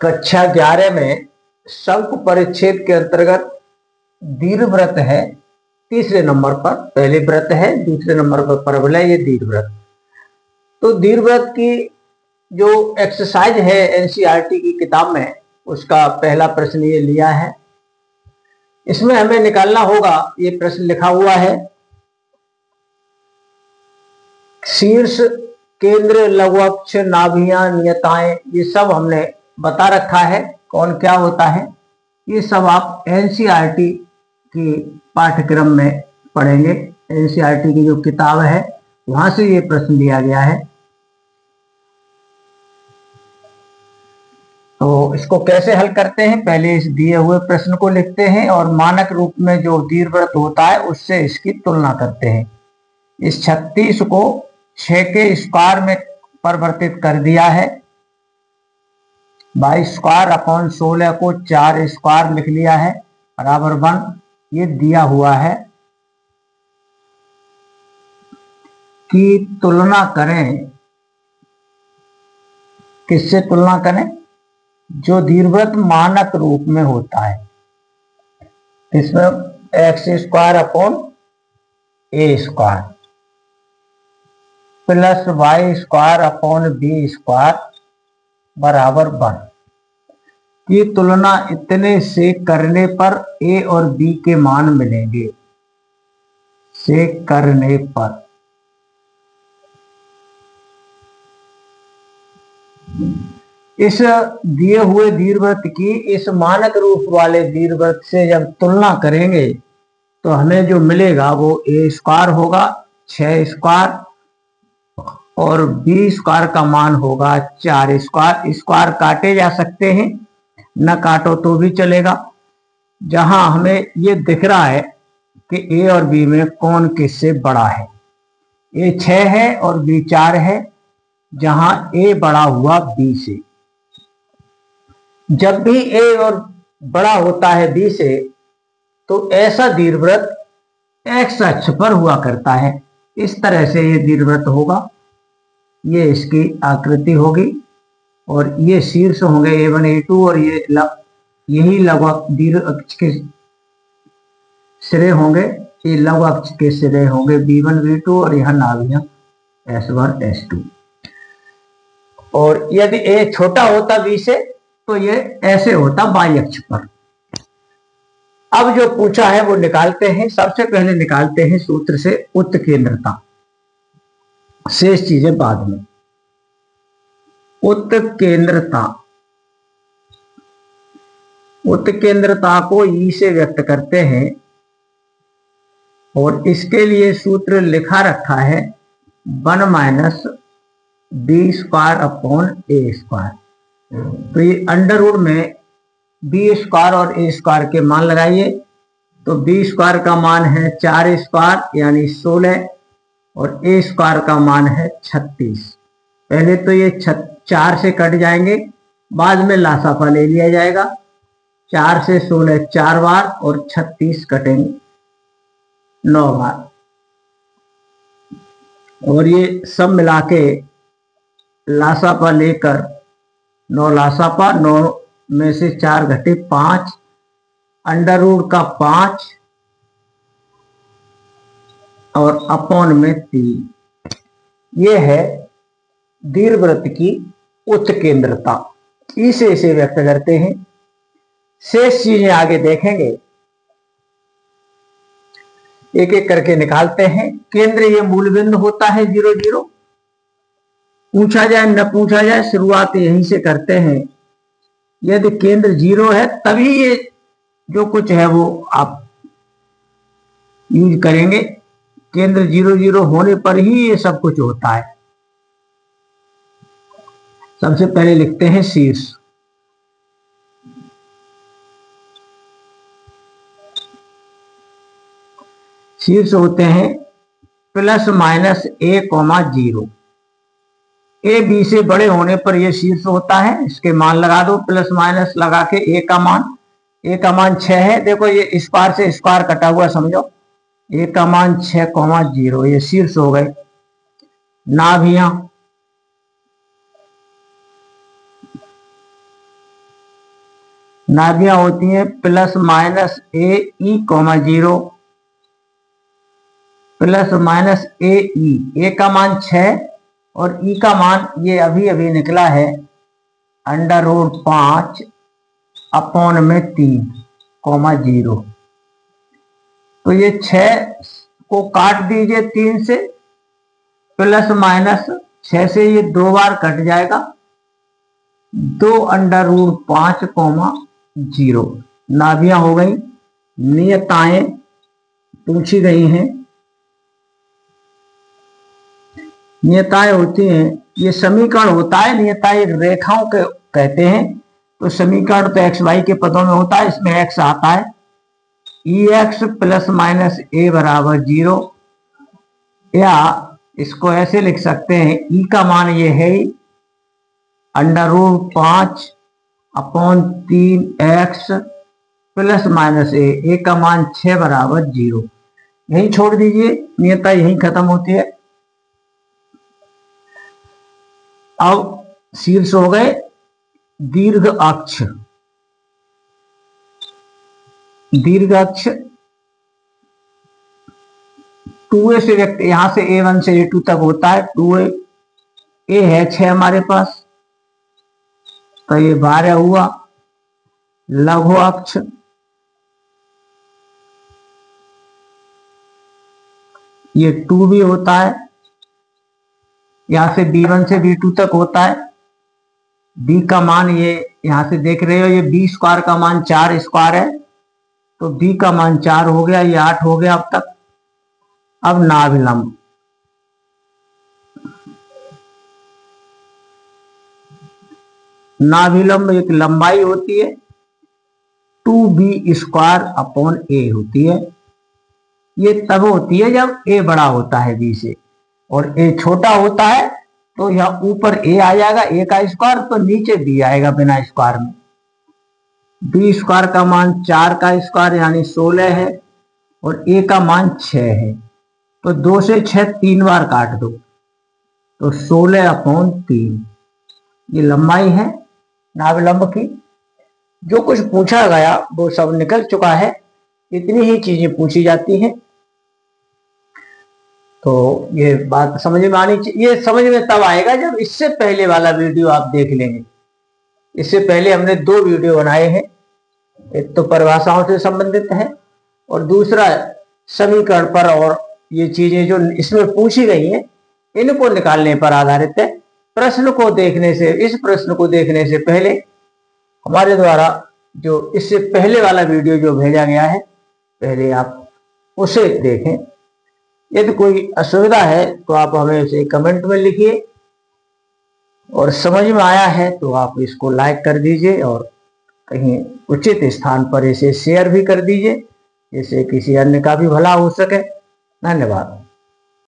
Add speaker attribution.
Speaker 1: कक्षा 11 में शंकु परिच्छेद के अंतर्गत दीर्घवृत्त है तीसरे नंबर पर। पहले वृत्त है, दूसरे नंबर पर परवलय, ये दीर्घवृत्त। तो दीर्घवृत्त की जो एक्सरसाइज है एनसीईआरटी की किताब में, उसका पहला प्रश्न ये लिया है। इसमें हमें निकालना होगा, ये प्रश्न लिखा हुआ है, शीर्ष, केंद्र, लघु अक्ष, नाभियां, नियताएं, ये सब हमने बता रखा है कौन क्या होता है। ये सब आप एनसीईआरटी की पाठ्यक्रम में पढ़ेंगे। एनसीईआरटी की जो किताब है वहां से ये प्रश्न दिया गया है। तो इसको कैसे हल करते हैं, पहले इस दिए हुए प्रश्न को लिखते हैं और मानक रूप में जो दीर्घवृत्त होता है उससे इसकी तुलना करते हैं। इस 36 को 6 के स्क्वायर में परिवर्तित कर दिया है। 22 स्क्वायर अपॉन 16 को 4 स्क्वायर लिख लिया है बराबर 1। ये दिया हुआ है कि तुलना करें, किससे तुलना करें, जो दीर्घवृत्त मानक रूप में होता है। इसमें x square upon a square plus y square upon b square बराबर 1। ये तुलना इतने से करने पर ए और बी के मान मिलेंगे। से करने पर इस दिए हुए दीर्घवृत्त की इस मानक रूप वाले दीर्घवृत्त से जब तुलना करेंगे तो हमें जो मिलेगा वो ए स्क्वायर होगा 6 स्क्वायर और बी स्क्वायर का मान होगा 4 स्क्वायर। स्क्वायर काटे जा सकते हैं, न काटो तो भी चलेगा। जहां हमें ये दिख रहा है कि ए और बी में कौन किससे बड़ा है। ए 6 है और बी 4 है, जहां ए बड़ा हुआ बी से। जब भी ए और बड़ा होता है बी से तो ऐसा दीर्घवृत्त एक्स अक्ष पर हुआ करता है। इस तरह से ये दीर्घवृत्त होगा, ये इसकी आकृति होगी और ये शीर्ष होंगे A1 A2 और यही लघु दीर्घ अक्ष के सिरे होंगे। ये लघु अक्ष के सिरे होंगे B1 B2 और यह नाभियां S1 S2। और यदि ए छोटा होता बी से तो ये ऐसे होता वाई अक्ष पर। अब जो पूछा है वो निकालते हैं। सबसे पहले निकालते हैं सूत्र से उत्केंद्रता, शेष चीजें बाद में। उत्केंद्रता, उत्केंद्रता को ई से व्यक्त करते हैं और इसके लिए सूत्र लिखा रखा है 1 minus B square upon a square. तो ये अंडर रूट में बी स्क्वायर और ए स्क्वायर के मान लगाइए। तो बी स्क्वायर का मान है 4 स्क्वायर यानी 16 और ए स्क्वायर का मान है 36। पहले तो ये 4 से कट जाएंगे, बाद में लासाफा ले लिया जाएगा। 4 से 16 4 बार और 36 कटेंगे 9 बार। और ये सब मिला के लासापा लेकर 9 लासापा, 9 में से 4 घटे 5, अंडर रूट का 5 और अपॉन में 3। ये है दीर्घवृत्त की उत्केंद्रता। इसे व्यक्त करते हैं। शेष चीजें आगे देखेंगे, एक एक करके निकालते हैं। केंद्र ये मूल बिंदु होता है 0 0। पूछा जाए न पूछा जाए, शुरुआत यहीं से करते हैं। यदि केंद्र 0 है तभी ये जो कुछ है वो आप यूज करेंगे। केंद्र 0 0 होने पर ही ये सब कुछ होता है। सबसे पहले लिखते हैं शीर्ष। शीर्ष होते हैं plus minus a,0। A B से बड़े होने पर यह शीर्ष होता है। इसके मान लगा दो, प्लस माइनस लगा के ए का मान 6 है। देखो ये स्क्वायर से स्क्वायर कटा हुआ समझो। ए का मान 6,0, ये शीर्ष हो गए। नाभियां नाभियां होती हैं प्लस माइनस ए ई कॉमा 0 प्लस माइनस ए ई। ए का मान 6 और ई का मान ये अभी अभी निकला है √5 अपॉन में 3 कॉमा 0। तो ये 6 को काट दीजिए 3 से, प्लस माइनस 6 से ये 2 बार कट जाएगा, 2 √5 कॉमा 0। नाभियां हो गई, नियताएं पूछी गई हैं। नियताएं होती हैं, ये समीकरण होता है, नियताएं रेखाओं के कहते हैं। तो समीकरण तो एक्स वाई के पदों में होता है, इसमें एक्स आता है ई एक्स प्लस माइनस ए बराबर 0, या इसको ऐसे लिख सकते हैं ई का मान ये है √5 अपॉन 3x प्लस माइनस ए का मान 6 बराबर 0। यही छोड़ दीजिए, नियता यही खत्म होती है। अब शीर्ष हो गए दीर्घ अक्ष। दीर्घ अक्ष 2a से व्यक्त, यहां से a1 से a2 तक होता है। 2a a है 6 हमारे पास, तो ये 12 हुआ। लघु अक्ष ये 2b होता है, यहां से b1 से b2 तक होता है। b का मान ये यहां से देख रहे हो, ये b स्क्वायर का मान 4 स्क्वायर है, तो b का मान 4 हो गया, ये 8 हो गया अब तक। अब नाभिलंब, नाभिलंब एक लंबाई होती है 2b स्क्वायर अपॉन a होती है। ये तब होती है जब a बड़ा होता है b से, और a छोटा होता है तो यह ऊपर a आ जाएगा a का स्क्वायर, तो नीचे b आएगा बिना स्क्वायर में। b स्क्वायर का मान 4 का स्क्वायर यानी 16 है, और a का मान 6 है, तो 2 से 6 3 बार काट दो, तो 16 अपॉन 3 ये लंबाई है नाभिलंब की। जो कुछ पूछा गया वो सब निकल चुका है, इतनी ही चीजें पूछी जाती हैं। तो ये बात समझ में आनी चाहिए। ये समझ में तब आएगा जब इससे पहले वाला वीडियो आप देख लेंगे। इससे पहले हमने 2 वीडियो बनाए हैं, एक तो परिभाषाओं से संबंधित है और दूसरा समीकरण पर, और ये चीजें जो इसमें पूछी गई हैं इनको निकालने पर आधारित है। प्रश्न को देखने से, इस प्रश्न को देखने से पहले हमारे द्वारा जो इससे पहले वाला वीडियो जो भेजा गया है, पहले आप उसे देखें। यदि कोई असुविधा है तो आप हमें उसे कमेंट में लिखिए, और समझ में आया है तो आप इसको लाइक कर दीजिए और कहीं उचित स्थान पर इसे शेयर भी कर दीजिए, जिससे किसी अन्य का भी भला हो सके। धन्यवाद।